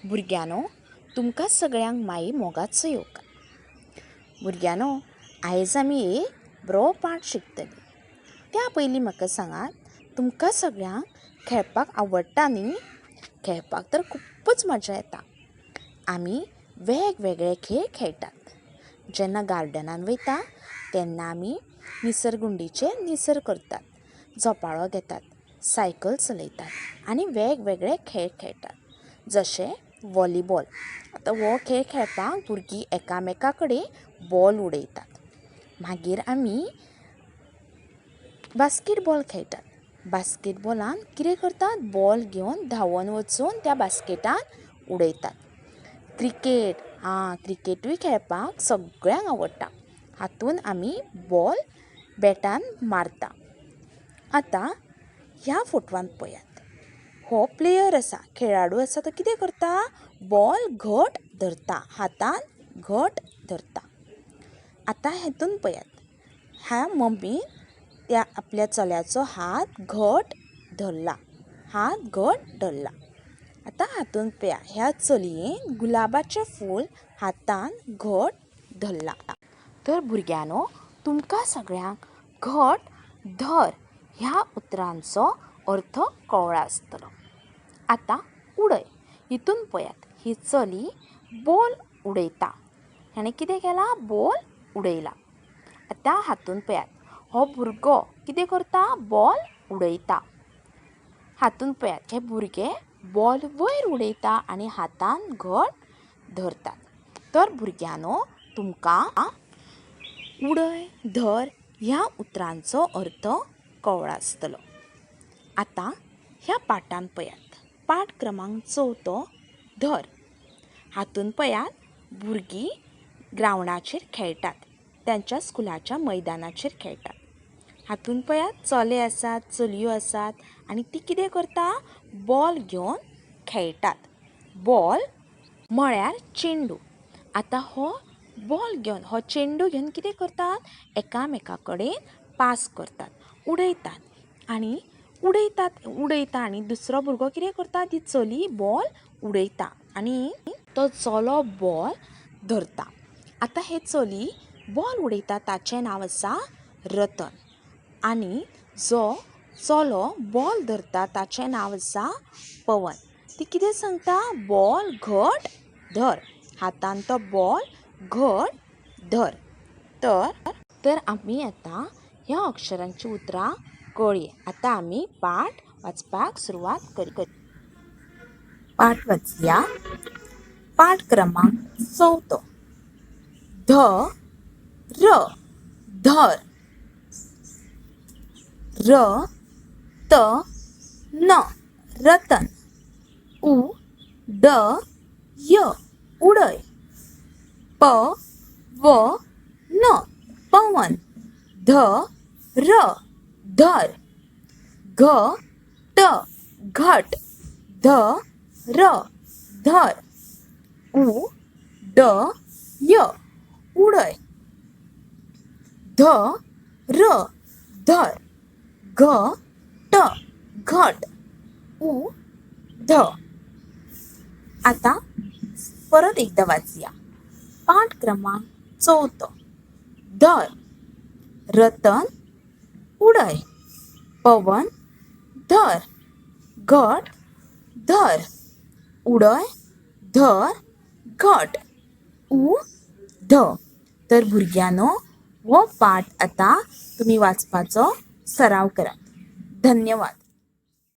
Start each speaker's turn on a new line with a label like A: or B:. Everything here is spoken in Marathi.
A: भुरग्यानो, तुमकां सगळ्यांक माई मोगाचो येवकार. भुरग्यानो, आयज आमी एक बरो पाठ शिकतली. त्या पयलीं म्हाका सांगात, तुमकां सगळ्यांक खेळपाक आवडटा न्ही? खेळपाक तर खूबच मजा येता. आमी वेगवेगळे खेळ खेळटात. जेन्ना गार्डनान वयता तेन्ना आमी निसरगुंडीचेर निसर करतात, झोपाळो घेतात, सायकल चलयतात आनी वेगवेगळे खेळ खेळटात. जशे वॉलीबॉल. आतां हो खेळ खेळपाक भुरगीं एकामेका कडेन बॉल उडयतात. मागीर आमी बास्केटबॉल खेळटात. बास्केटबॉलान कितें करतात? बॉल घेवन धांवून वचून त्या बास्केटान उडयतात. क्रिकेटूय खेळपाक सगळ्यांक आवडटा. हातून आमी बॉल बॅटान मारता. आतां ह्या फोटवान पळयात. हो प्लेयर आसा, खेळाडू आसा, तो कितें करता? बॉल घट धरता, हातान घट धरता. आतां हेतून पळयात. ह्या मम्मीन त्या आपल्या चल्याचो हात घट धरला. आतां हातून पळया, ह्या चलयेन गुलाबाचें फूल हातान घट धरला. तर भुरग्यानो, तुमकां सगळ्यांक घट धर ह्या उतरांचो अर्थ कळ्ळो आसतलो. आतां उडय. हितून पळयात, ही चली बॉल उडयता. हेणें कितें केला? बॉल उडयला. आतां हातून पळयात, हो भुरगो कितें करता? बॉल उडयता. हातून पळयात, हे भुरगे बॉल वयर उडयता आनी हातान घट धरतात. तर भुरग्यानो, तुमकां उडय, धर ह्या उतरांचो अर्थ कळ्ळो आसतलो. आतां ह्या पाठांत पळयात. पाठ क्रमांक 4 धर. हातून पळयात, भुरगीं ग्रावंडाचेर खेळटात. तांच्या स्कुलाच्या मैदानाचेर खेळटात. हातून पळयात, चले आसात, चलयो आसात आनी ती कितें करता? बॉल घेवन खेळटात. बॉल म्हळ्यार चेंडू. आतां हो बॉल घेवन, हो चेंडू घेवन कितें करतात? एकामेका कडेन पास करतात, उडयतात आनी उडयता आनी दुसरो भुरगो कितें करता? ती चली बॉल उडयता आनी तो चलो बॉल धरता. आतां हे चली बॉल उडयता ताचें नांव आसा रतन आनी जो चलो बॉल धरता ताचें नांव आसा पवन. ती कितें सांगता? बॉल घट धर. हातान तो बॉल घट धर. तर आमी आतां ह्या अक्षरांची उतरां कळ्ळी. आतां आमी पाठ वाचपाक सुरवात करी. पाठ वाचया. पाठ क्रमांक 4. धर. रतन. उडय. पवन. धर. घट. धर. उडय. धर. घट. आता परत एकदा वाचूया. पाठ क्रमांक 4. धर. रतन. उडय. पवन. धर. घट. धर. उडय. धर. घट. तर भुरग्यानो, हो पाठ आतां तुमी वाचपाचो सराव करा. धन्यवाद.